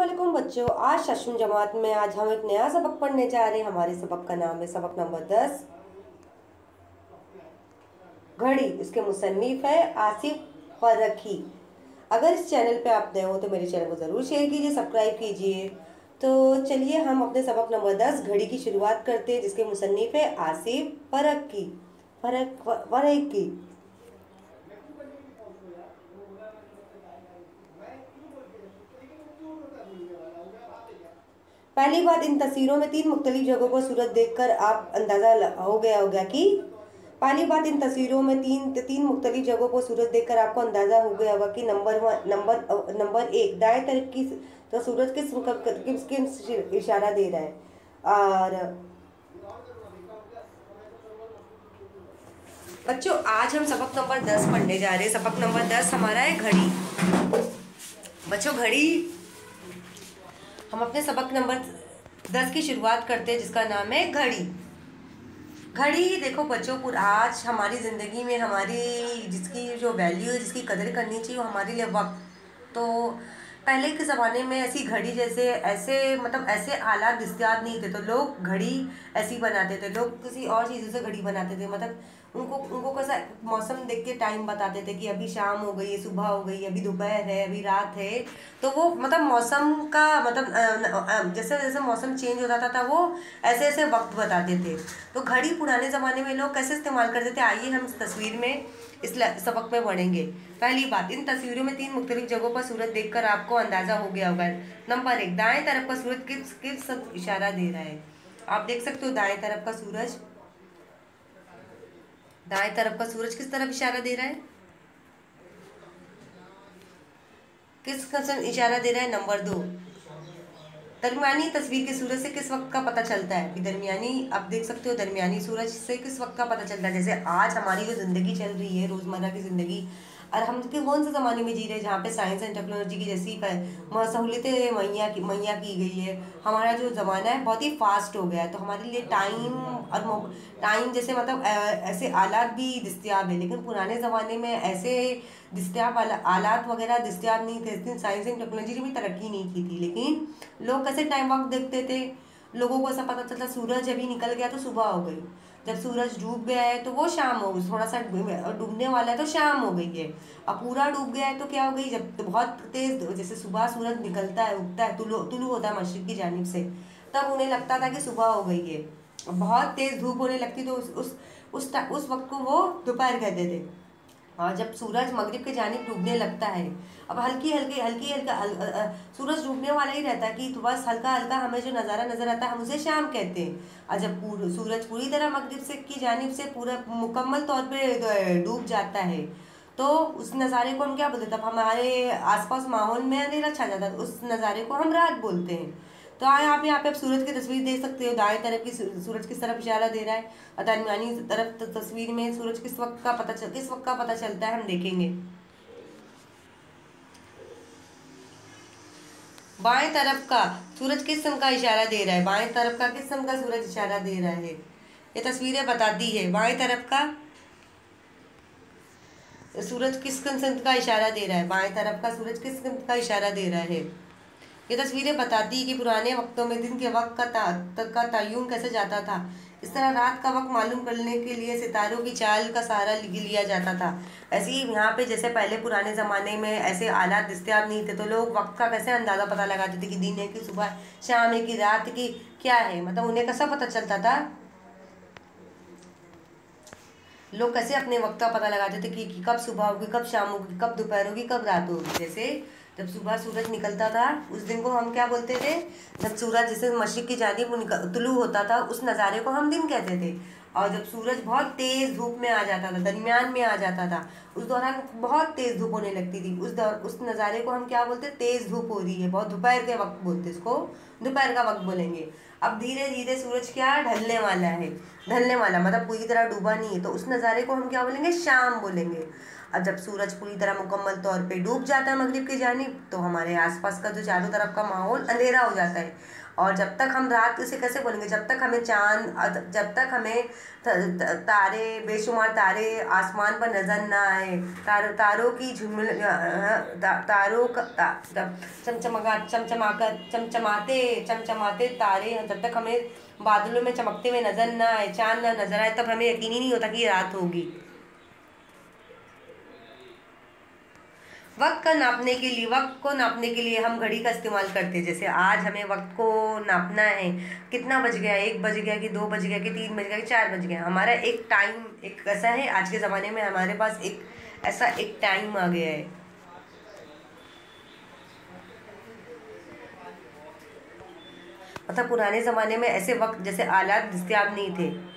अस्सलाम बच्चों, आज शशुन जमात में आज हम एक नया सबक पढ़ने जा रहे हैं। हमारे सबक का नाम है सबक नंबर 10 घड़ी। इसके मुसन्निफ है आसिफ फरकी। अगर इस चैनल पे आप नए हो तो मेरे चैनल को ज़रूर शेयर कीजिए, सब्सक्राइब कीजिए। तो चलिए हम अपने सबक नंबर 10 घड़ी की शुरुआत करते हैं, जिसके मुसन्निफ है आसिफ फरकी। फरकी। पहली बात, इन तस्वीरों में तीन मुख्तलिफ जगहों पर सूरज देखकर आप अंदाज़ा हो गया होगा कि पहली बात, इन तस्वीरों में तीन मुख्तलिफ जगहों पर सूरज देखकर आपको अंदाज़ा हो गया होगा कि नंबर एक, दाएं तरफ की तो सूरज किस इशारा दे रहा है। और बच्चों, आज हम सबक नंबर 10 पढ़ने जा रहे हैं। सबक नंबर 10 हमारा है घड़ी। बच्चों, घड़ी हम अपने सबक नंबर 10 की शुरुआत करते हैं, जिसका नाम है घड़ी। घड़ी देखो बच्चों, आज हमारी ज़िंदगी में हमारी जिसकी जो वैल्यू है, जिसकी कदर करनी चाहिए, वो हमारे लिए वक्त। तो पहले के ज़माने में ऐसी घड़ी ऐसे आलात दस्तियाब नहीं थे, तो लोग घड़ी ऐसी बनाते थे। लोग किसी और चीज़ों से घड़ी बनाते थे, मतलब उनको कैसा मौसम देख के टाइम बताते थे कि अभी शाम हो गई है, सुबह हो गई, अभी दोपहर है, अभी रात है। तो वो मतलब मौसम का जैसे जैसे मौसम चेंज होता था वो ऐसे ऐसे वक्त बताते थे। तो घड़ी पुराने ज़माने में लोग कैसे इस्तेमाल करते थे, आइए हम इस तस्वीर में इस सबक में पढ़ेंगे। पहली बात, इन तस्वीरों में तीन मुख्तलिफ जगहों पर सूरज देखकर आपको अंदाज़ा हो गया होगा। नंबर एक, दाएं तरफ का सूरज किस इशारा दे रहा है। आप देख सकते हो दाएं तरफ का सूरज किस तरफ इशारा दे रहा है, किस कसम इशारा दे रहा है। नंबर दो, दरमियानी तस्वीर के सूरज से किस वक्त का पता चलता है। कि दरमियानी, आप देख सकते हो दरमियानी सूरज से किस वक्त का पता चलता है। जैसे आज हमारी जो ज़िंदगी चल रही है, रोज़मर्रा की ज़िंदगी, और हम कौन से ज़माने में जी रहे हैं जहाँ पे साइंस एंड टेक्नोलॉजी की जैसी सहूलियतें मुहैया की गई है। हमारा जो ज़माना है बहुत ही फास्ट हो गया है, तो हमारे लिए टाइम जैसे मतलब ऐसे आलात भी दस्तियाब है। लेकिन पुराने ज़माने में ऐसे दस्तियाब आलात वगैरह दस्तियाब नहीं थे, लेकिन साइंस एंड टेक्नोलॉजी ने भी तरक्की नहीं की थी। लेकिन लोग कैसे टाइम वक्त देखते थे, लोगों को ऐसा पता चलता सूरज अभी निकल गया तो सुबह हो गई, जब सूरज डूब गया है तो वो शाम हो गई, थोड़ा सा डूबने वाला है तो शाम हो गई है। अब पूरा डूब गया है तो क्या हो गई, जब तो बहुत तेज जैसे सुबह सूरज निकलता है, उगता है, तुलू होता है मशरिक की जानिब से, तब उन्हें लगता था कि सुबह हो गई है। बहुत तेज धूप होने लगती तो उस वक्त को वो दोपहर कहते थे। और जब सूरज मगरिब के जानिब डूबने लगता है, अब हल्की हल्का सूरज डूबने वाला ही रहता है कि तो बस हल्का हल्का हमें जो नज़ारा नज़र आता है हम उसे शाम कहते हैं। और जब सूरज पूरी तरह मगरिब से की जानिब से पूरा मुकम्मल तौर पे डूब जाता है, तो उस नज़ारे को हम क्या बोलते हैं, तब हमारे आसपास माहौल में अंधेरा छा जाता है, उस नज़ारे को हम रात बोलते हैं। तो आप यहाँ पे आप सूरज की तस्वीर देख सकते हो, दाएं तरफ की सूरज किस तरफ इशारा दे रहा है, और दरमियानी तरफ तस्वीर में सूरज किस वक्त का पता चलता है, हम देखेंगे। बाएं तरफ का सूरज किस किस्म का इशारा दे रहा है, बाएं तरफ का किस किस्म का सूरज इशारा दे रहा है, ये तस्वीरें बताती है। बाएं तरफ का सूरज किस किस्म का इशारा दे रहा है, बाएं तरफ का सूरज किस किस्म का इशारा दे रहा है। ये तस्वीरें बताती है कि पुराने वक्तों में दिन के वक्त का तय्युन कैसे जाता था। इस तरह रात का वक्त मालूम करने के लिए सितारों की चाल का सहारा लिया जाता था। ऐसे ही यहाँ पे जैसे पहले पुराने ज़माने में ऐसे आलात दस्तियाब नहीं थे, तो लोग वक्त का कैसे अंदाज़ा पता लगाते थे कि दिन है कि सुबह, शाम है कि रात की क्या है, मतलब उन्हें कैसा पता चलता था। लोग कैसे अपने वक्त का पता लगाते थे कि कब सुबह होगी, कब शाम होगी, कब दोपहर होगी, कब रात होगी। जैसे जब सुबह सूरज निकलता था उस दिन को हम क्या बोलते थे, जब सूरज जैसे मशरिक की जानिब तुलू होता था उस नज़ारे को हम दिन कहते थे। और जब सूरज बहुत तेज़ धूप में आ जाता था, दरमियान में आ जाता था, उस दौरान बहुत तेज़ धूप होने लगती थी, उस नज़ारे को हम क्या बोलते, तेज़ धूप हो रही है, बहुत दोपहर के वक्त बोलते, इसको दोपहर का वक्त बोलेंगे। अब धीरे धीरे सूरज क्या ढलने वाला है, ढलने वाला मतलब पूरी तरह डूबा नहीं है, तो उस नज़ारे को हम क्या बोलेंगे, शाम बोलेंगे। अब जब सूरज पूरी तरह मुकम्मल तौर पे डूब जाता है मगरिब की जानिब, तो हमारे आसपास का जो चारों तरफ का माहौल अंधेरा हो जाता है। और जब तक हम रात, इसे कैसे बोलेंगे, जब तक हमें चांद, जब तक हमें तारे, बेशुमार तारे आसमान पर नजर ना आए, तारों की झुलमिल तारों का चमचमाते चमचमाते तारे, जब तक हमें बादलों में चमकते हुए नजर ना आए, चांद ना नजर आए, तब हमें यकीन ही नहीं होता कि रात होगी। वक्त को नापने के लिए हम घड़ी का इस्तेमाल करते हैं। जैसे आज हमें वक्त को नापना है, कितना बज गया, 1 बज गया कि 2 बज गया कि 3 बज गया कि 4 बज गया। हमारा एक टाइम एक ऐसा है, आज के ज़माने में हमारे पास एक ऐसा एक टाइम आ गया है। मतलब पुराने ज़माने में ऐसे वक्त जैसे आलात दस्तयाब नहीं थे।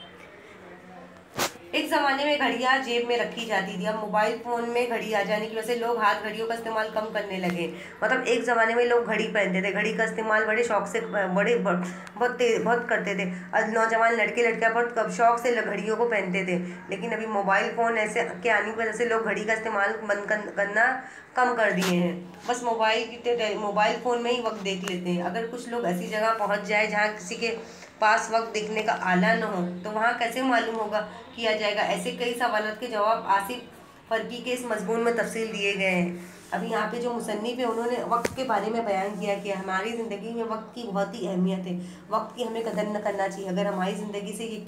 एक ज़माने में घड़ियाँ जेब में रखी जाती थी, अब मोबाइल फ़ोन में घड़ी आ जाने की वजह से लोग हाथ घड़ियों का इस्तेमाल कम करने लगे। मतलब एक ज़माने में लोग घड़ी पहनते थे, घड़ी का इस्तेमाल बड़े शौक से बहुत करते थे। आज नौजवान लड़के लड़कियाँ बहुत शौक से घड़ियों को पहनते थे। लेकिन अभी मोबाइल फ़ोन ऐसे के आने की वजह से लोग घड़ी का इस्तेमाल बंद करना कम कर दिए हैं। बस मोबाइल फ़ोन में ही वक्त देख लेते हैं। अगर कुछ लोग ऐसी जगह पहुँच जाए जहाँ किसी के पास वक्त देखने का आला न हो, तो वहाँ कैसे मालूम होगा, किया जाएगा। ऐसे कई सवालों के जवाब आसिफ फरकी के इस मजमून में तफसील दिए गए हैं। अभी यहाँ पे जो मुसन्निफ है, उन्होंने वक्त के बारे में बयान किया कि हमारी ज़िंदगी में वक्त की बहुत ही अहमियत है, वक्त की हमें कदर न करना चाहिए। अगर हमारी ज़िंदगी से ये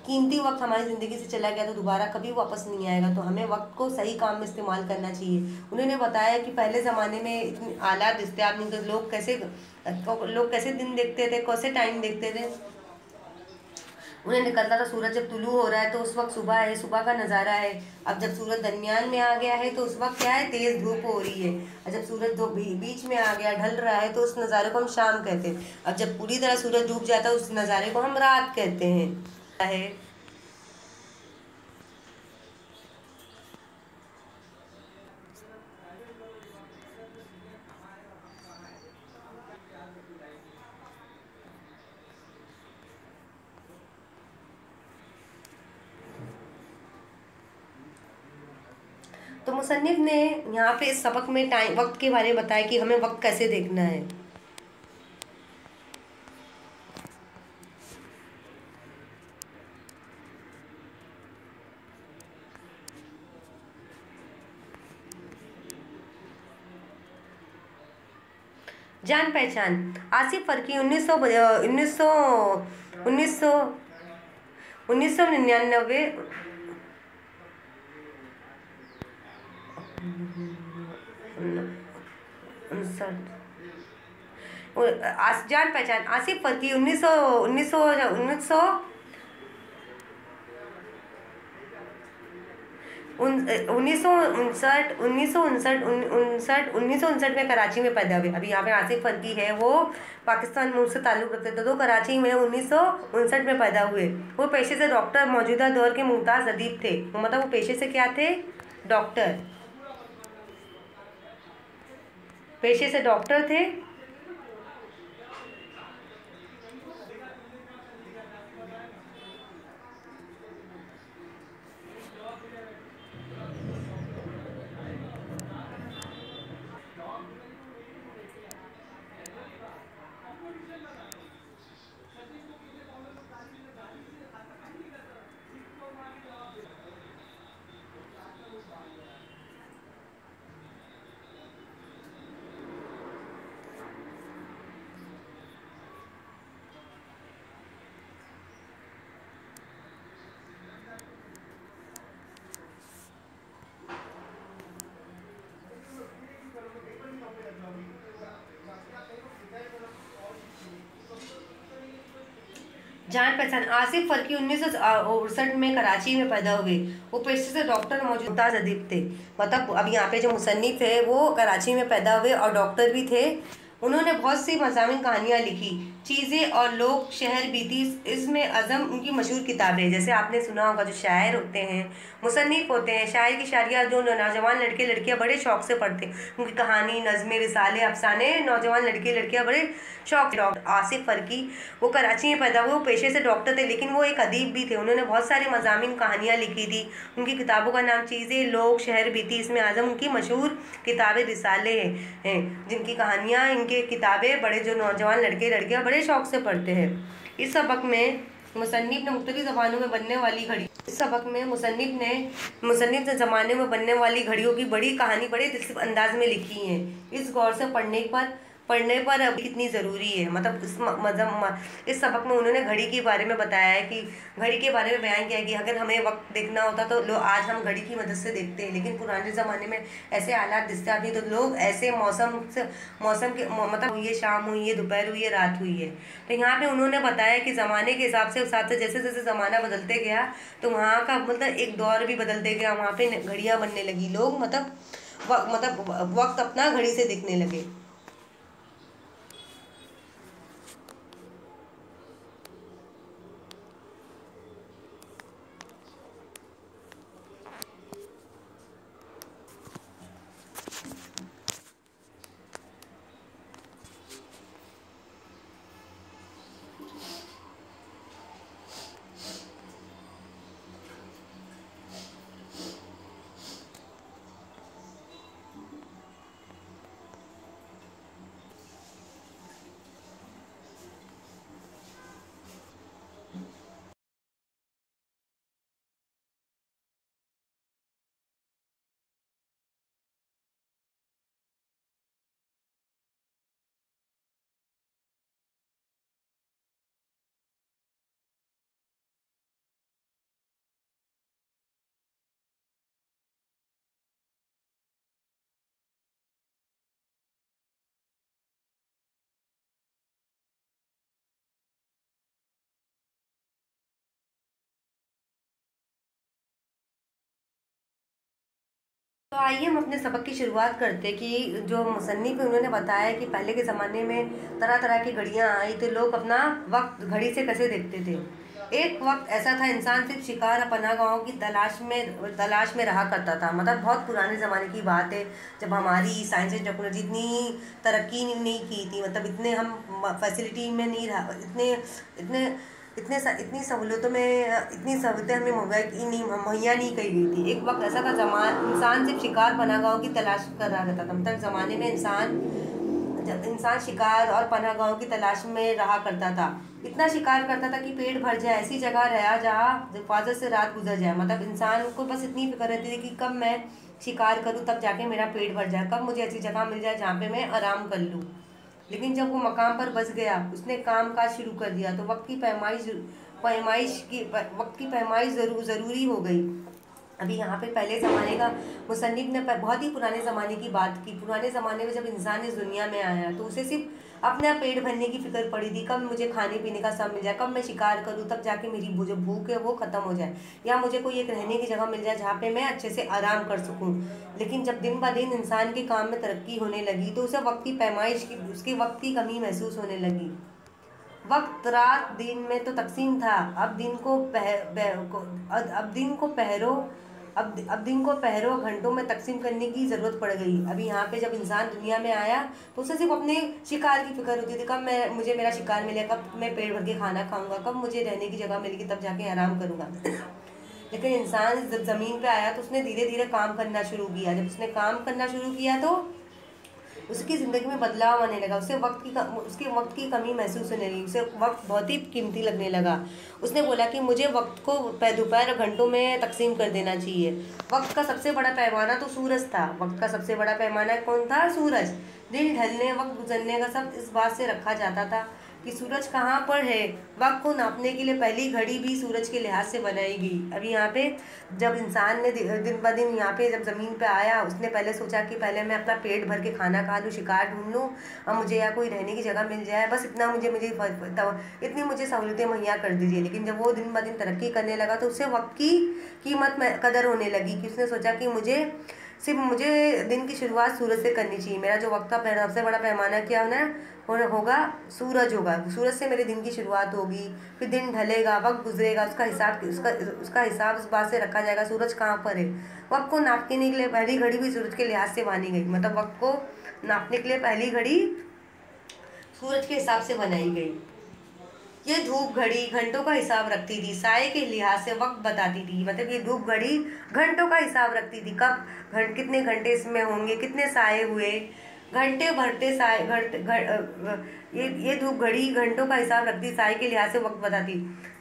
कीमती वक्त हमारी ज़िंदगी से चला गया तो दोबारा कभी वापस नहीं आएगा, तो हमें वक्त को सही काम में इस्तेमाल करना चाहिए। उन्होंने बताया कि पहले ज़माने में इतने आलात दस्तयाब नहीं थे, लोग कैसे दिन देखते थे, कैसे टाइम देखते थे। उन्हें निकलता था सूरज जब तुलू हो रहा है तो उस वक्त सुबह है, सुबह का नज़ारा है। अब जब सूरज दरमियान में आ गया है तो उस वक्त क्या है, तेज़ धूप हो रही है। और जब सूरज बीच में आ गया, ढल रहा है, तो उस नज़ारे को हम शाम कहते हैं। अब जब पूरी तरह सूरज डूब जाता है, उस नज़ारे को हम रात कहते हैं। तो मुसन्निफ ने यहाँ पे इस सबक में वक्त के बारे में बताया कि हमें वक्त कैसे देखना है। जान पहचान आसिफ फरकी 1999 जान पहचान आसिफ फरकी 1959 में कराची में पैदा हुए। अभी यहाँ पे आसिफ फरकी है, वो पाकिस्तान मुल्क से ताल्लुक़ रखते थे, तो कराची में 1959 में पैदा हुए। वो पेशे से डॉक्टर, मौजूदा दौर के मुमताज़ अदीब थे। मतलब वो पेशे से क्या थे, डॉक्टर, पेशे से डॉक्टर थे। जान पहचान आसिफ फरकी 1968 में कराची में पैदा हुए। वो पेशे से डॉक्टर, मुमताज़ अदीब थे। मतलब अब यहाँ पे जो मुसन्निफ है वो कराची में पैदा हुए और डॉक्टर भी थे। उन्होंने बहुत सी मज़ामिन कहानियाँ लिखी, चीज़ें और लोग, शहर बीती, इसमें अज़म उनकी मशहूर किताबें। जैसे आपने सुना होगा, जो शायर होते हैं, मुसन्निफ़ होते हैं, शायर की शायरियाँ जो नौजवान लड़के लड़कियाँ बड़े शौक़ से पढ़ते हैं, उनकी कहानी, नज़्में, रिसाले, अफ़साने नौजवान लड़के लड़कियाँ बड़े शौक़। डॉक्टर आसिफ़ फ़रकी, वो कराची में पैदा हुए, वो पेशे से डॉक्टर थे, लेकिन वो एक अदीब भी थे। उन्होंने बहुत सारी मज़ामिन कहानियाँ लिखी थी। उनकी किताबों का नाम चीज़ें, लोग, शहर बीती, इसमें आज़म उनकी मशहूर किताबें रिसाले हैं, जिनकी कहानियाँ, इनके किताबें बड़े जो नौजवान लड़के लड़कियाँ बड़े शौक़ से पढ़ते हैं। इस सबक में मुसन्निफ़ ने मुख्तलिफ़ ज़बानों में बनने वाली घड़ी इस सबक में मुसन्निफ़ ने ज़माने में बनने वाली घड़ियों की बड़ी कहानी बड़े दिलचस्प अंदाज में लिखी है। इस गौर से पढ़ने पर अब कितनी ज़रूरी है। मतलब इस सबक में उन्होंने घड़ी के बारे में बताया है कि घड़ी के बारे में बयान किया है कि अगर हमें वक्त देखना होता तो आज हम घड़ी की मदद से देखते हैं, लेकिन पुराने ज़माने में ऐसे हालात दस्तयाब नहीं, तो लोग ऐसे मौसम के मतलब हुई है, शाम हुई है, दोपहर हुई है, रात हुई है। तो यहाँ पे उन्होंने बताया कि ज़माने के हिसाब से जैसे जैसे ज़माना बदलते गया, तो वहाँ का मतलब एक दौर भी बदलते गया। वहाँ पे घड़ियाँ बनने लगी, लोग मतलब वक्त अपना घड़ी से देखने लगे। तो आइए हम अपने सबक की शुरुआत करते हैं कि जो मुसन्निफ़ है उन्होंने बताया कि पहले के ज़माने में तरह तरह की घड़ियाँ आई, तो लोग अपना वक्त घड़ी से कैसे देखते थे। एक वक्त ऐसा था, इंसान सिर्फ शिकार और पनाहगाहों की तलाश में रहा करता था। मतलब बहुत पुराने ज़माने की बात है, जब हमारी साइंस एंड टेक्नोलॉजी इतनी तरक्की नहीं की थी, मतलब इतने हम फैसिलिटी में नहीं रहा, इतने इतनी सहूलतों में इतनी सहूलतें हमें मुहैया नहीं करी गई थी। एक वक्त ऐसा था, इंसान सिर्फ शिकार पनाहगाहों की तलाश कर रहा करता था। मतलब ज़माने में इंसान शिकार और पनाहगाहों की तलाश में रहा करता था। इतना शिकार करता था कि पेट भर जाए, ऐसी जगह रहा जहाँ हिफाजत से रात गुजर जाए। मतलब इंसान को बस इतनी फिक्र रहती थी कि कब मैं शिकार करूँ, तब जाके मेरा पेट भर जाए, कब मुझे ऐसी जगह मिल जाए जहाँ पे मैं आराम कर लूँ। लेकिन जब वो मकाम पर बस गया, उसने काम काज शुरू कर दिया, तो वक्त की पैमाइश ज़रूरी हो गई। अभी यहाँ पे पहले ज़माने का मुसन्निफ ने बहुत ही पुराने ज़माने की बात की। पुराने ज़माने में जब इंसान इस दुनिया में आया, तो उसे सिर्फ अपना पेट भरने की फिक्र पड़ी थी, कब मुझे खाने पीने का सब मिल जाए, कब मैं शिकार करूँ, तब जाके मेरी जो भूख है वो ख़त्म हो जाए, या मुझे कोई एक रहने की जगह मिल जाए जहाँ पे मैं अच्छे से आराम कर सकूँ। लेकिन जब दिन ब दिन इंसान के काम में तरक्की होने लगी, तो उसे उसके वक्त की कमी महसूस होने लगी। वक्त रात दिन में तो तकसीम था, अब दिन को पहरों घंटों में तकसीम करने की ज़रूरत पड़ गई। अभी यहाँ पे जब इंसान दुनिया में आया, तो उसे सिर्फ अपने शिकार की फिक्र होती थी, कब मुझे मेरा शिकार मिले, कब मैं पेट भर के खाना खाऊंगा, कब मुझे रहने की जगह मिलेगी, तब जाके आराम करूंगा। लेकिन इंसान जब ज़मीन पे आया, तो उसने धीरे धीरे काम करना शुरू किया। जब उसने काम करना शुरू किया, तो उसकी ज़िंदगी में बदलाव आने लगा। उसके वक्त की कमी महसूस होने लगी, उसे वक्त बहुत ही कीमती लगने लगा। उसने बोला कि मुझे वक्त को दोपहर घंटों में तकसीम कर देना चाहिए। वक्त का सबसे बड़ा पैमाना तो सूरज था। वक्त का सबसे बड़ा पैमाना कौन था? सूरज। दिन ढलने, वक्त गुजरने का सब इस बात से रखा जाता था कि सूरज कहाँ पर है। वक्त को नापने के लिए पहली घड़ी भी सूरज के लिहाज से बनाई गई। अभी यहाँ पे जब इंसान ने दिन ब दिन यहाँ पे जब ज़मीन पे आया, उसने पहले सोचा कि पहले मैं अपना पेट भर के खाना खा लूँ, शिकार ढूंढ लूँ, और मुझे या कोई रहने की जगह मिल जाए, बस इतना इतनी मुझे सहूलतें मुहैया कर दीजिए। लेकिन जब वो दिन ब दिन तरक्की करने लगा, तो उससे वक्त की कदर होने लगी, कि उसने सोचा कि मुझे सिर्फ मुझे दिन की शुरुआत सूरज से करनी चाहिए। मेरा जो वक्त का सबसे बड़ा पैमाना क्या होगा, सूरज होगा। सूरज से मेरे दिन की शुरुआत होगी, फिर दिन ढलेगा, वक्त गुजरेगा, उसका हिसाब इस बात से रखा जाएगा सूरज कहाँ पर है। वक्त को नापने के लिए पहली घड़ी भी सूरज के लिहाज से मानी गई, मतलब वक्त को नापने के लिए पहली घड़ी सूरज के हिसाब से बनाई गई। ये धूप घड़ी घंटों का हिसाब रखती थी, साए के लिहाज से वक्त बताती थी। मतलब ये धूप घड़ी घंटों का हिसाब रखती थी, कब कितने घंटे इसमें होंगे, कितने साए हुए, घंटे भरते साए ये धूप घड़ी घंटों का हिसाब रखती, साए के लिहाज से वक्त बताती।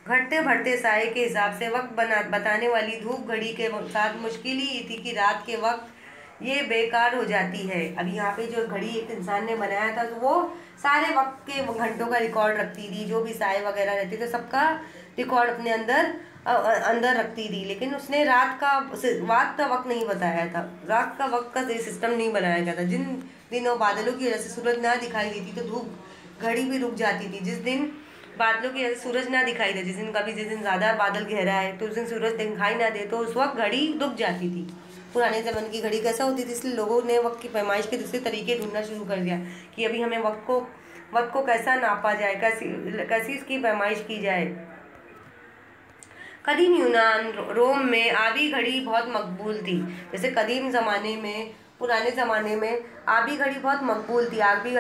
घटते बढ़ते साए के हिसाब से वक्त बताने वाली धूप घड़ी के साथ मुश्किल ही थी कि रात के वक्त ये बेकार हो जाती है। अभी यहाँ पे जो घड़ी एक इंसान ने बनाया था, तो वो सारे वक्त के घंटों का रिकॉर्ड रखती थी, जो भी साए वगैरह रहते थे सबका रिकॉर्ड अपने अंदर रखती थी। लेकिन उसने रात का वक्त नहीं बताया था, रात का वक्त का सिस्टम नहीं बनाया गया था। जिन दिनों बादलों की वजह से सूरज ना दिखाई देती तो धूप घड़ी भी रुक जाती थी। जिस दिन बादलों की वजह से सूरज ना दिखाई दे, जिस दिन ज़्यादा बादल गहरा है तो उस दिन सूरज दिखाई ना दे, तो उस वक्त घड़ी रुक जाती थी। पुराने ज़माने की घड़ी कैसा होती थी, इसलिए लोगों ने वक्त की पैमाइश के दूसरे तरीके ढूंढना शुरू कर दिया कि अभी हमें वक्त को कैसा नापा जाए, कैसी इसकी पैमाइश की जाए। कदीम यूनान रोम में आबी घड़ी बहुत मकबूल थी। जैसे कदीम ज़माने में, पुराने ज़माने में आबी घड़ी बहुत मकबूल थी। आबी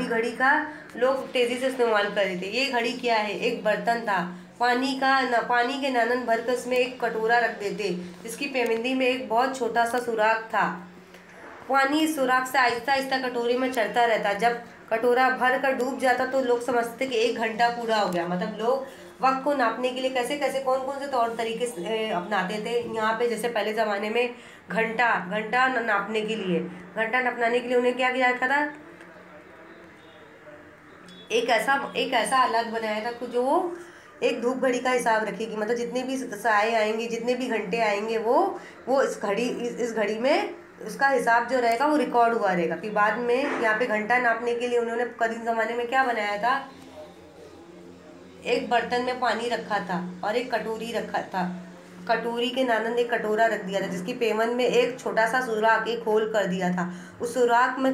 घड़ी का लोग तेज़ी से इस्तेमाल कर रहे थे। ये घड़ी क्या है, एक बर्तन था, पानी के नानन भरकर उसमें एक कटोरा रख देते, जिसकी पेमिंदी में एक बहुत छोटा सा सुराख था। पानी इस सुराख से आहिस्ता आहिस्ता कटोरे में चढ़ता रहता। जब कटोरा भर कर डूब जाता तो लोग समझते कि 1 घंटा पूरा हो गया। मतलब लोग वक्त को नापने के लिए कैसे कौन कौन से तौर तरीके अपनाते थे। यहाँ पे जैसे पहले ज़माने में घंटा नापने के लिए उन्हें क्या किया जाता था, एक ऐसा आलात बनाया था जो एक धूप घड़ी का हिसाब रखेगी। मतलब जितने भी साए आएंगे, जितने भी घंटे आएंगे, वो इस घड़ी में उसका हिसाब जो रहेगा वो रिकॉर्ड हुआ रहेगा। फिर बाद में यहाँ पे घंटा नापने के लिए उन्होंने कदीम ज़माने में क्या बनाया था, एक बर्तन में पानी रखा था और एक कटोरी रखा था। कटोरी के नानन एक कटोरा रख दिया था, जिसकी पेमन में एक छोटा सा सुराख, एक होल कर दिया था। उस सुराख में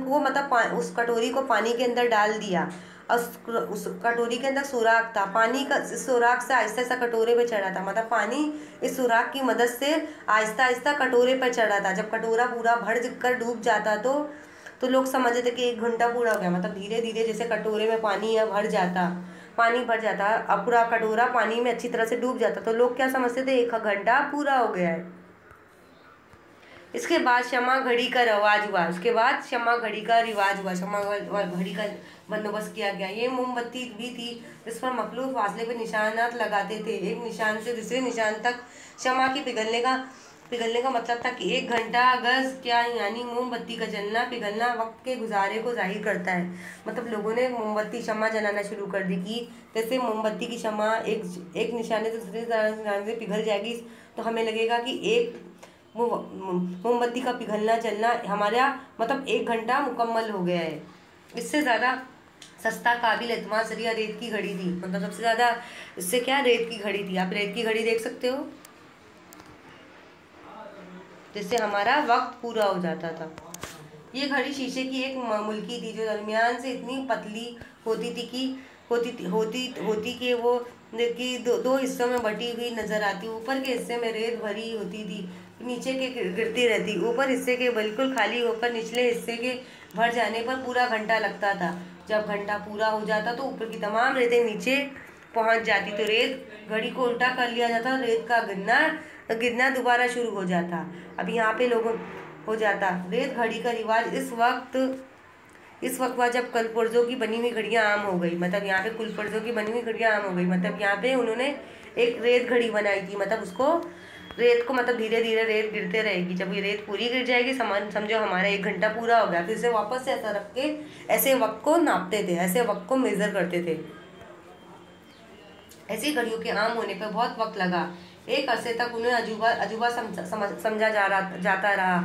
उस कटोरी को पानी के अंदर डाल दिया। उस कटोरी के अंदर सुराख था, पानी का इस सुराख से आहिस्ता आहिस्ता कटोरे पे चढ़ा था। मतलब पानी इस सुराख की मदद से आहिस्ता आहिस्ता कटोरे पर चढ़ा था। जब कटोरा पूरा भर कर डूब जाता तो लोग समझते थे कि 1 घंटा पूरा हो गया। मतलब धीरे धीरे जैसे कटोरे में पानी भर जाता, अब पूरा कटोरा पानी में अच्छी तरह से डूब जाता, तो लोग क्या समझते थे, 1 घंटा पूरा हो गया है। इसके बाद शमा घड़ी का रिवाज हुआ। शमा घड़ी का बंदोबस्त किया गया। ये मोमबत्ती भी थी जिस पर मखलूफ फासले पर निशानात लगाते थे। एक निशान से दूसरे निशान तक शमा की पिघलने का मतलब था कि 1 घंटा गज क्या, यानी मोमबत्ती का जलना पिघलना वक्त के गुजारे को जाहिर करता है। मतलब लोगों ने मोमबत्ती शमा जलाना शुरू कर दी कि जैसे मोमबत्ती की शमा एक निशाने से दूसरे निशाने से पिघल जाएगी, तो हमें लगेगा कि एक मोमबत्ती का पिघलना जलना हमारा मतलब 1 घंटा मुकम्मल हो गया है। इससे ज़्यादा सस्ता काबिल एतमाद जरिया रेत की घड़ी थी। मतलब सबसे ज़्यादा इससे क्या, रेत की घड़ी थी। आप रेत की घड़ी देख सकते हो, जिससे हमारा वक्त पूरा हो जाता था। ये घड़ी शीशे की एक मुल्की थी, जो दरमियान से इतनी पतली होती कि वो दो हिस्सों में बटी हुई नजर आती। ऊपर के हिस्से में रेत भरी होती थी, नीचे के गिरती रहती। ऊपर हिस्से के बिल्कुल खाली होकर निचले हिस्से के भर जाने पर पूरा घंटा लगता था। जब घंटा पूरा हो जाता तो ऊपर की तमाम रेतें नीचे पहुंच जाती, तो रेत घड़ी को उल्टा कर लिया जाता, रेत का गिरना दोबारा शुरू हो जाता। अब यहाँ पे लोगों हो जाता। रेत घड़ी का रिवाज इस वक्त हुआ जब कुलपुर्जों की बनी हुई घड़ियाँ आम हो गई। मतलब यहाँ पे कुलपुर्जों की बनी हुई घड़ियाँ आम हो गई। मतलब यहाँ पे उन्होंने एक रेत घड़ी बनाई थी। मतलब उसको रेत को मतलब धीरे धीरे रेत गिरते रहेगी। जब ये रेत पूरी गिर जाएगी, समझो हमारा 1 घंटा पूरा हो गया। फिर से वापस से ऐसा रख के ऐसे वक्त को नापते थे, ऐसे वक्त को मेजर करते थे। ऐसी घड़ियों के आम होने पर बहुत वक्त लगा। एक अरसे तक उन्हें अजूबा समझा जाता रहा।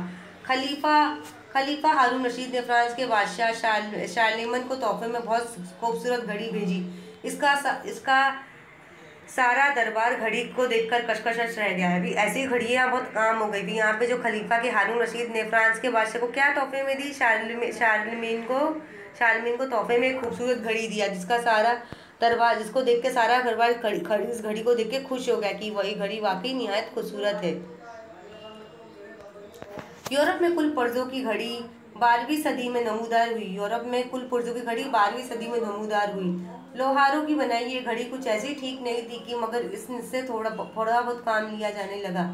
खलीफा हारून रशीद ने फ्रांस के बादशाह शारलेमन को तोहफे में बहुत खूबसूरत घड़ी भेजी। इसका सारा दरबार घड़ी को देखकर कशकश रह गया है। अभी ऐसी घड़ियाँ बहुत काम हो गई थी। यहाँ पे जो खलीफा के हारून रशीद ने फ्रांस के बादशाह को क्या तोहफे में दी, शारलमीन को तोहफे में एक खूबसूरत घड़ी दिया, जिसका सारा दरबार, जिसको देख के सारा दरबार इस घड़ी को देख के खुश हो गया कि वही घड़ी वाकई निहायत खूबसूरत है। यूरोप में कुल पुर्जों की घड़ी 12वीं सदी में नमूदार हुई। यूरोप में कुल पुर्जों की घड़ी 12वीं सदी में नमूदार हुई। लोहारों की बनाई ये घड़ी कुछ ऐसी ठीक नहीं थी कि मगर इससे थोड़ा बहुत काम लिया जाने लगा।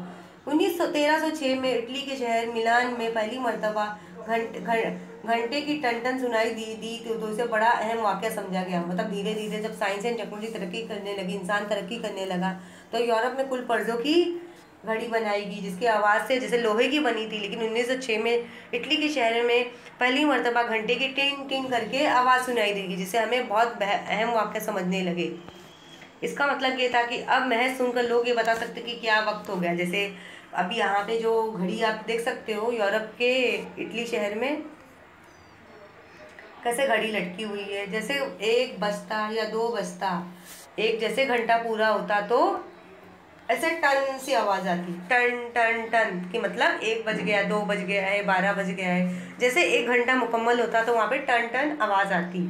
1306 में इटली के शहर मिलान में पहली मर्तबा घंटे की टन सुनाई दी तो इसे बड़ा अहम वाक़या समझा गया। मतलब धीरे धीरे जब साइंस एंड टेक्नोलॉजी तरक्की करने लगी, इंसान तरक्की करने लगा, तो यूरोप में कुल पुर्जों की घड़ी बनाएगी जिसकी आवाज़ से जैसे लोहे की बनी थी, लेकिन 1906 में इटली के शहर में पहली मर्तबा घंटे की टिन टिन करके आवाज़ सुनाई देगी, जिससे हमें बहुत अहम वाक़या समझने लगे। इसका मतलब ये था कि अब महज सुनकर लोग ये बता सकते कि क्या वक्त हो गया। जैसे अभी यहाँ पे जो घड़ी आप देख सकते हो यूरोप के इटली शहर में कैसे घड़ी लटकी हुई है, जैसे एक बजता या दो बजता, एक जैसे घंटा पूरा होता तो ऐसे टन सी आवाज़ आती, टन टन टन कि मतलब 1 बज गया, 2 बज गया है, 12 बज गया है। जैसे 1 घंटा मुकम्मल होता तो वहाँ पे टन टन आवाज़ आती।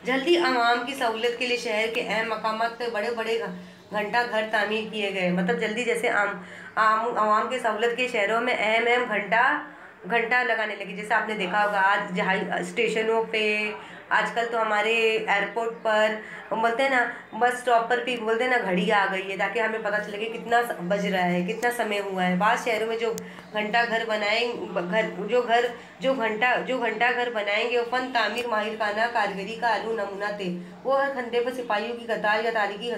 जल्दी आवाम की सहूलियत के लिए शहर के अहम मकामात पे बड़े बड़े घंटा घर तामीर किए गए। मतलब जल्दी जैसे आवाम के सहूलियत के शहरों में अहम घंटा लगाने लगी। जैसे आपने देखा होगा आज जहाँ स्टेशनों पे, आजकल तो हमारे एयरपोर्ट पर बोलते हैं ना, बस स्टॉप पर भी बोलते हैं ना घड़ी आ गई है, ताकि हमें पता चले कि कितना बज रहा है, कितना समय हुआ है। बाद शहरों में जो घंटा घर जो घंटा घर बनाएंगे वो फन तामीर माहिरखाना कारीगरी का आलू नमूना थे। वो हर घंटे पर सिपाहियों की कतार या तारीखी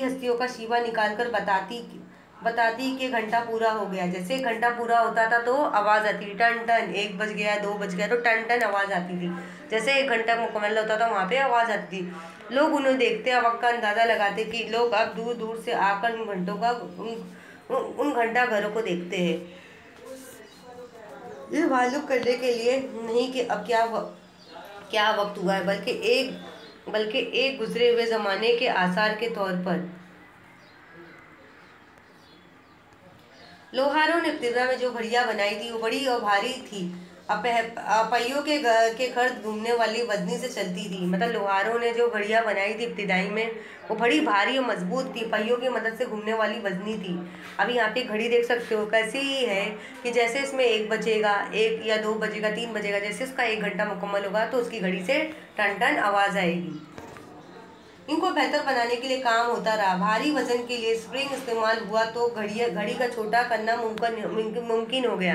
हस्तियों का शीवा निकाल कर बताती कि घंटा पूरा हो गया। जैसे घंटा पूरा होता था तो आवाज़ आती थी टन टन, 1 बज गया, 2 बज गया, तो टन टन आवाज़ आती थी। जैसे 1 घंटा मुकम्मल होता था वहाँ पे आवाज़ आती थी। लोग उन्हें देखते वक्त का अंदाज़ा लगाते कि लोग अब दूर दूर से आकर उन घंटों का उन घंटा घरों को देखते हैं, ये मालूम करने के लिए नहीं कि अब क्या वक्त हुआ है, बल्कि एक गुजरे हुए ज़माने के आसार के तौर पर। लोहारों ने इब्तिदा में जो घड़ियाँ बनाई थी वो बड़ी और भारी थी। पहियों के खर्द घूमने वाली वजनी से चलती थी। मतलब लोहारों ने जो घड़ियाँ बनाई थी इब्तिदाई में वो बड़ी भारी और मजबूत थी, पहियों की मदद से घूमने वाली वजनी थी। अभी यहाँ पे घड़ी देख सकते हो कैसी है कि जैसे इसमें 1 बजेगा, 1 या 2 बजेगा, 3 बजेगा, जैसे उसका 1 घंटा मुकम्मल होगा तो उसकी घड़ी से टन टन आवाज़ आएगी। इनको बेहतर बनाने के लिए काम होता रहा। भारी वजन के लिए स्प्रिंग इस्तेमाल हुआ तो घड़ी का छोटा करना मुमकिन हो गया।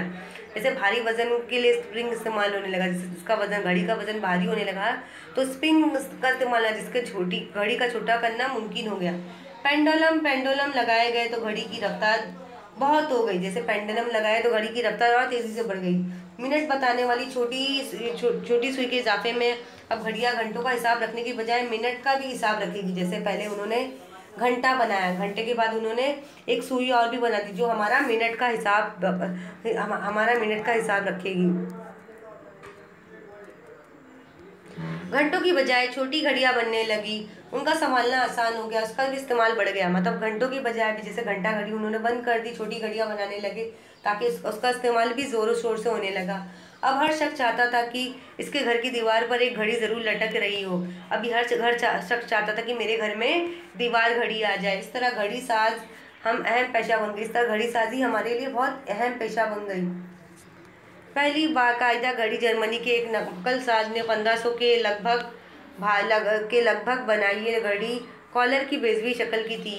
जैसे भारी वजन के लिए स्प्रिंग इस्तेमाल होने लगा, जैसे उसका वजन, घड़ी का वजन भारी होने लगा तो स्प्रिंग का इस्तेमाल है, जिसके घड़ी का छोटा करना मुमकिन हो गया। पेंडुलम लगाए गए तो घड़ी की रफ्तार बहुत हो गई। जैसे पेंडुलम लगाए तो घड़ी की रफ्तार और तेज़ी से बढ़ गई। मिनट बताने वाली छोटी सुई के इजाफे में अब घड़ियाँ घंटों का हिसाब रखने की बजाय मिनट का भी हिसाब रखेगी। जैसे पहले उन्होंने घंटा बनाया, घंटे के बाद उन्होंने एक सुई और भी बना दी जो हमारा मिनट का हिसाब रखेगी। घंटों की बजाय छोटी घड़ियाँ बनने लगी, उनका संभालना आसान हो गया, उसका भी इस्तेमाल बढ़ गया। मतलब घंटों की बजाय भी जैसे घंटा घड़ी उन्होंने बंद कर दी, छोटी घड़ियाँ बनाने लगे ताकि उसका इस्तेमाल भी ज़ोरों शोर से होने लगा। अब हर शख्स चाहता था कि इसके घर की दीवार पर एक घड़ी ज़रूर लटक रही हो। अभी हर शख्स चाहता था कि मेरे घर में दीवार घड़ी आ जाए। इस तरह घड़ी साज हम अहम पेशा बन गई। इस तरह घड़ी साजी हमारे लिए बहुत अहम पेशा बन गई। पहली बाकायदा घड़ी जर्मनी के एक नकल साज ने 1500 के लगभग बनाई। ये घड़ी कॉलर की बेजवी शक्ल की थी।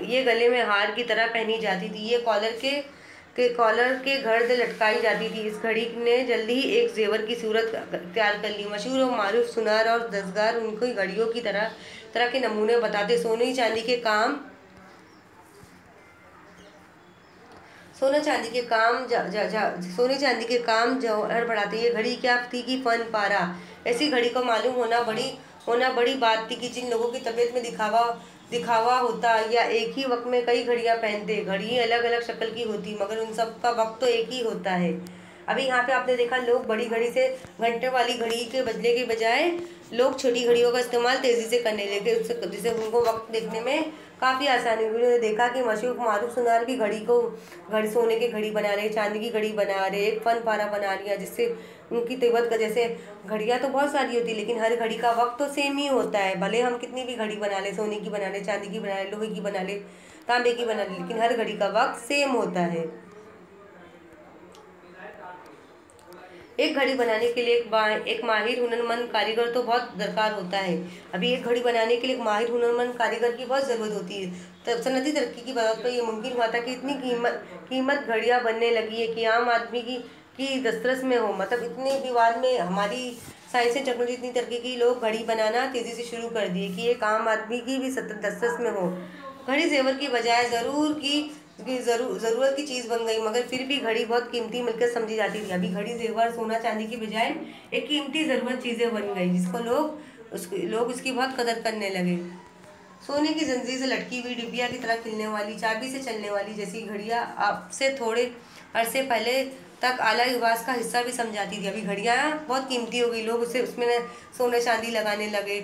ये गले में हार की तरह पहनी जाती थी। ये कॉलर के गर्द लटकाई जाती थी। इस घड़ी ने जल्दी ही एक जेवर की सूरत तैयार कर ली। मशहूर और मारूफ सुनार और दस्तकार उनको घड़ियों की तरह के नमूने बताते। सोने चांदी के काम जौहर बढ़ाते। ये घड़ी क्या थी कि फन पारा। ऐसी घड़ी को मालूम होना बड़ी बात थी कि जिन लोगों की तबीयत में दिखावा होता या एक ही वक्त में कई घड़ियां पहनते। घड़ी अलग अलग शक्ल की होती मगर उन सब का वक्त तो एक ही होता है। अभी यहाँ पे आपने देखा लोग बड़ी घड़ी से घंटे वाली घड़ी के बदले के बजाय लोग छोटी घड़ियों का इस्तेमाल तेजी से करने लगे, उससे जिससे उनको वक्त देखने में काफ़ी आसानी हुई। उन्होंने देखा कि मशहूर मारूफ सुनार भी घड़ी को घड़ी सोने की घड़ी बना रहे, चांदी की घड़ी बना रहे, एक फन पारा बना लिया, जिससे उनकी तिब्बत का, जैसे घड़ियाँ तो बहुत सारी होती है लेकिन हर घड़ी का वक्त तो सेम ही होता है। भले हम कितनी भी घड़ी बना ले, सोने की बना ले, चांदी की बना ले, लोहे की बना ले, तांबे की बना ले, लेकिन हर घड़ी का वक्त सेम होता है। एक घड़ी बनाने के लिए एक माहिर हुनरमंद कारीगर तो बहुत दरकार होता है। अभी एक घड़ी बनाने के लिए एक माहिर हुनरमंद कारीगर की बहुत ज़रूरत होती है। तब सनती तरक्की की बात पर यह मुमकिन हुआ था कि इतनी कीमत घड़ियाँ बनने लगी है कि आम आदमी की दस्तरस में हो। मतलब इतने विवाद में हमारी साइंस एंड टेक्नोलॉजी इतनी तरक्की की, लोग घड़ी बनाना तेज़ी से शुरू कर दिए कि एक आम आदमी की भी दस्तरस में हो। घड़ी जेवर की बजाय ज़रूरत की चीज़ बन गई, मगर फिर भी घड़ी बहुत कीमती मिलकर समझी जाती थी। अभी घड़ी जेवर सोना चांदी की बजाय एक कीमती ज़रूरत चीज़ें बन गई, जिसको लोग उसकी बहुत कदर करने लगे। सोने की जंजीर से लटकी हुई डिबिया की तरह खिलने वाली, चाबी से चलने वाली जैसी घड़ियाँ आपसे थोड़े अरसे पहले तक आला लिबास का हिस्सा भी समझाती थी। अभी घड़ियाँ बहुत कीमती हो गई, लोग उसमें सोने चांदी लगाने लगे।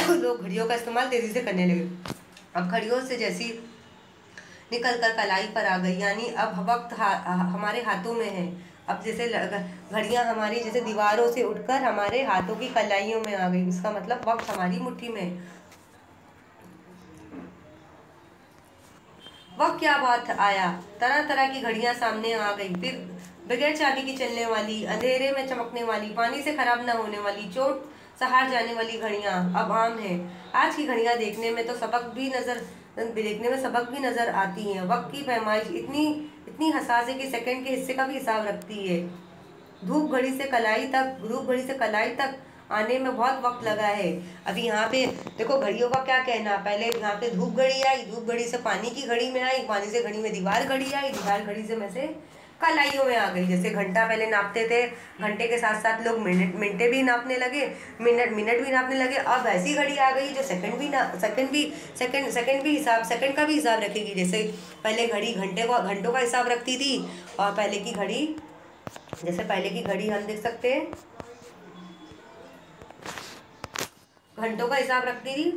लोग घड़ियों का इस्तेमाल तेज़ी से करने लगे। अब घड़ियों से जैसी निकल कर कलाई पर आ गई, यानी अब वक्त हमारे हाथों में है। अब जैसे घड़ियां हमारी जैसे दीवारों से उठकर हमारे हाथों की कलाइयों में आ गई। इसका मतलब वक्त हमारी मुट्ठी में। वक्त क्या बात आया, तरह तरह की घड़ियां सामने आ गई। फिर बगैर चाबी की चलने वाली, अंधेरे में चमकने वाली, पानी से खराब न होने वाली, चोट सहार जाने वाली घड़ियां अब आम है। आज की घड़ियां देखने में सबक भी नजर आती हैं। वक्त की पैमाइश इतनी हसास है कि सेकंड के हिस्से का भी हिसाब रखती है। धूप घड़ी से कलाई तक आने में बहुत वक्त लगा है। अभी यहाँ पे देखो घड़ियों का क्या कहना। पहले यहाँ पे धूप घड़ी आई, धूप घड़ी से पानी की घड़ी में आई, पानी से घड़ी में दीवार घड़ी आई, दीवार घड़ी से में से कलाइयों में आ गई। जैसे घंटा पहले नापते थे, घंटे के साथ साथ लोग मिनटें भी नापने लगे, मिनट भी नापने लगे। अब ऐसी घड़ी आ गई जो सेकंड का भी हिसाब रखेगी। जैसे पहले घड़ी घंटों का हिसाब रखती थी, और पहले की घड़ी हम देख सकते हैं घंटों का हिसाब रखती थी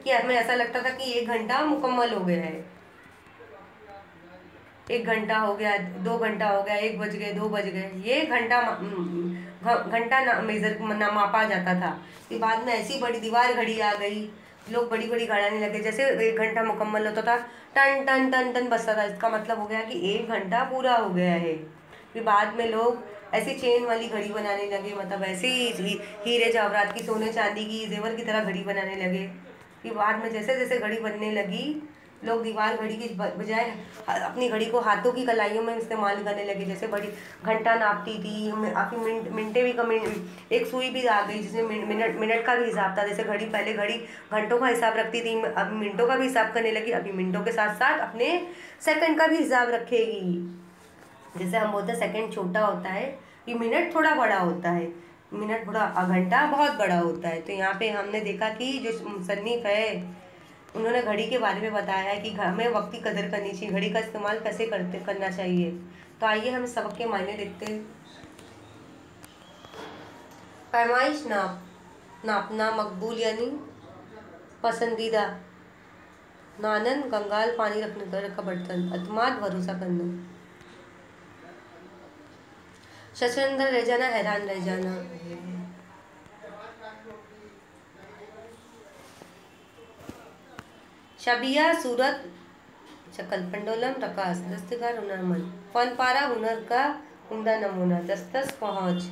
कि हमें ऐसा लगता था कि 1 घंटा मुकम्मल हो गया है। 1 घंटा हो गया, 2 घंटा हो गया, 1 बज गए, 2 बज गए, ये घंटा मापा जाता था। फिर बाद में ऐसी बड़ी दीवार घड़ी आ गई, लोग बड़ी बड़ी घड़ाने लगे। जैसे 1 घंटा मुकम्मल होता था, टन टन टन टन बजता था। इसका मतलब हो गया कि 1 घंटा पूरा हो गया है। फिर बाद में लोग ऐसी चेन वाली घड़ी बनाने लगे, मतलब ऐसे ही हीरे जवाहरात की, सोने चांदी की, जेवर की तरह घड़ी बनाने लगे। फिर बाद में जैसे जैसे घड़ी बनने लगी, लोग दीवार घड़ी की बजाय अपनी घड़ी को हाथों की कलाइयों में इस्तेमाल करने लगे। जैसे बड़ी घंटा नापती थी, मिनटें भी एक सुई भी आ गई जिसमें मिनट का भी हिसाब था। जैसे पहले घड़ी घंटों का हिसाब रखती थी, अब मिनटों का भी हिसाब करने लगी। अभी मिनटों के साथ साथ अपने सेकंड का भी हिसाब रखेगी। जैसे हम बोलते हैं सेकंड छोटा होता है, ये मिनट थोड़ा बड़ा होता है, घंटा बहुत बड़ा होता है। तो यहाँ पे हमने देखा कि जो मुसन्निफ है उन्होंने घड़ी के बारे में बताया है कि हमें वक्त की कदर करनी चाहिए, घड़ी का इस्तेमाल कैसे करना चाहिए। तो आइए हम सबक के मायने देखते हैं। पैमाइश नापना, मकबूल यानी पसंदीदा, नानन कंगाल पानी रखने का बर्तन, अतमाद भरोसा करना, शशरंदा रह जाना, हैरान रह जाना, शबिया सूरत, शक्ल, पंडोलम रकास, दस्तकार हुनरमंद, फन पारा हुनर का उम्दा नमूना, दस्तस पहुँच,